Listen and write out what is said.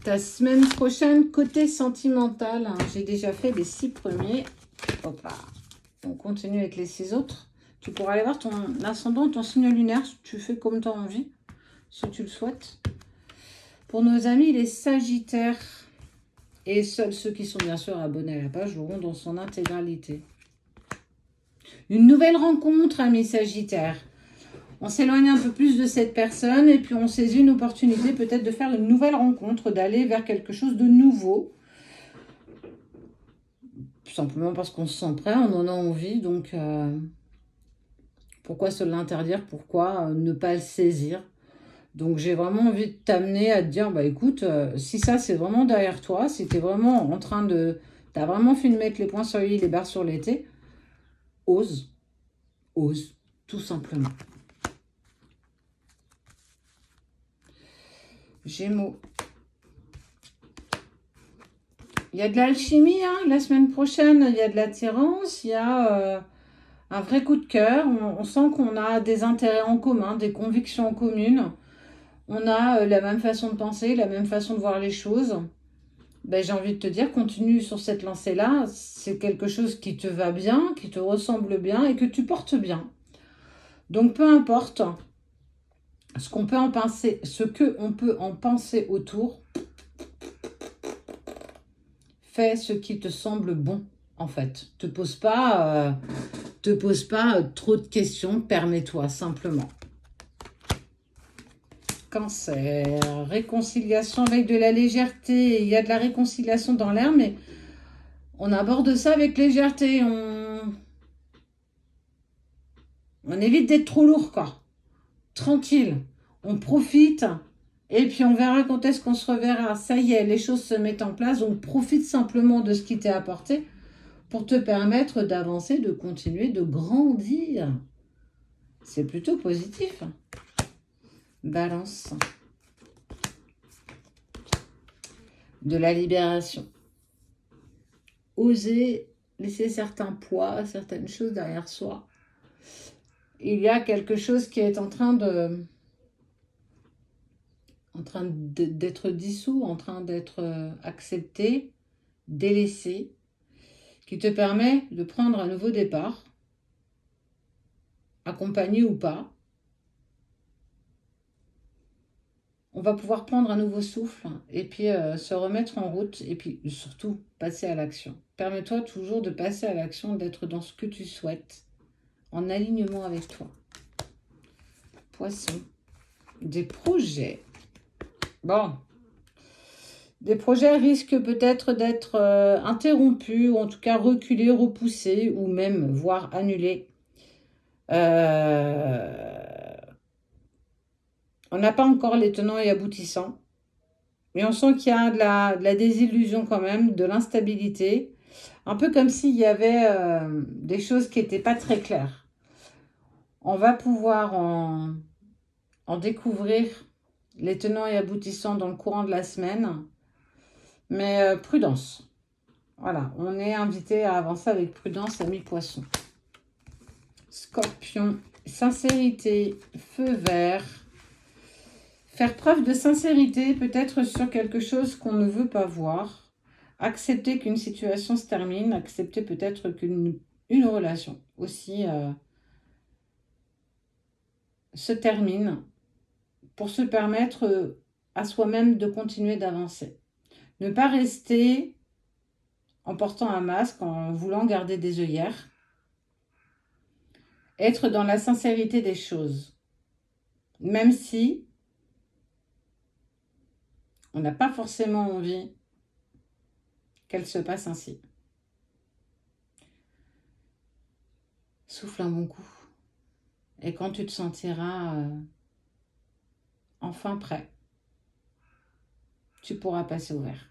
Ta semaine prochaine, côté sentimental, hein, j'ai déjà fait les 6 premiers. Hop là. On continue avec les 6 autres. Tu pourras aller voir ton ascendant, ton signe lunaire, si tu fais comme tu as envie, si tu le souhaites. Pour nos amis, les Sagittaires, et seuls ceux qui sont bien sûr abonnés à la page l'auront dans son intégralité. Une nouvelle rencontre, amis Sagittaires. On s'éloigne un peu plus de cette personne et puis on saisit une opportunité peut-être de faire une nouvelle rencontre, d'aller vers quelque chose de nouveau. Tout simplement parce qu'on se sent prêt, on en a envie, donc pourquoi se l'interdire, pourquoi ne pas le saisir? Donc j'ai vraiment envie de t'amener à te dire, bah écoute, si ça c'est vraiment derrière toi, si tu es vraiment en train de... Tu as vraiment fait de mettre les points sur les i, les barres sur les t, ose, tout simplement. Gémeaux. Il y a de l'alchimie, hein, la semaine prochaine, il y a de l'attirance, il y a un vrai coup de cœur, on sent qu'on a des intérêts en commun, des convictions communes, on a la même façon de penser, la même façon de voir les choses. Ben, j'ai envie de te dire, continue sur cette lancée-là, c'est quelque chose qui te va bien, qui te ressemble bien et que tu portes bien. Donc peu importe ce qu'on peut en penser, autour, fais ce qui te semble bon, en fait. Te pose pas trop de questions, permets-toi simplement. Cancer, réconciliation avec de la légèreté. Il y a de la réconciliation dans l'air, mais on aborde ça avec légèreté. On évite d'être trop lourd, quoi. Tranquille. On profite. Et puis on verra quand est-ce qu'on se reverra. Ça y est, les choses se mettent en place. Donc profite simplement de ce qui t'est apporté pour te permettre d'avancer, de continuer, de grandir. C'est plutôt positif. Balance. De la libération. Oser laisser certains poids, certaines choses derrière soi. Il y a quelque chose qui est en train d'être dissous, en train d'être accepté, délaissé, qui te permet de prendre un nouveau départ, accompagné ou pas. On va pouvoir prendre un nouveau souffle et puis se remettre en route et puis surtout passer à l'action. Permets-toi toujours de passer à l'action, d'être dans ce que tu souhaites, en alignement avec toi. Poisson, des projets. Bon, des projets risquent peut-être d'être interrompus, ou en tout cas reculés, repoussés, ou même, voire annulés. On n'a pas encore les tenants et aboutissants, mais on sent qu'il y a de la désillusion quand même, de l'instabilité, un peu comme s'il y avait des choses qui n'étaient pas très claires. On va pouvoir en découvrir les tenants et aboutissants dans le courant de la semaine, mais prudence. Voilà, on est invité à avancer avec prudence, amis poissons. Scorpion, sincérité, feu vert. Faire preuve de sincérité, peut-être sur quelque chose qu'on ne veut pas voir. Accepter qu'une situation se termine, accepter peut-être qu'une relation aussi se termine pour se permettre à soi-même de continuer d'avancer. Ne pas rester en portant un masque, en voulant garder des œillères. Être dans la sincérité des choses. Même si on n'a pas forcément envie qu'elle se passe ainsi. Souffle un bon coup. Et quand tu te sentiras enfin prêt, tu pourras passer au vert.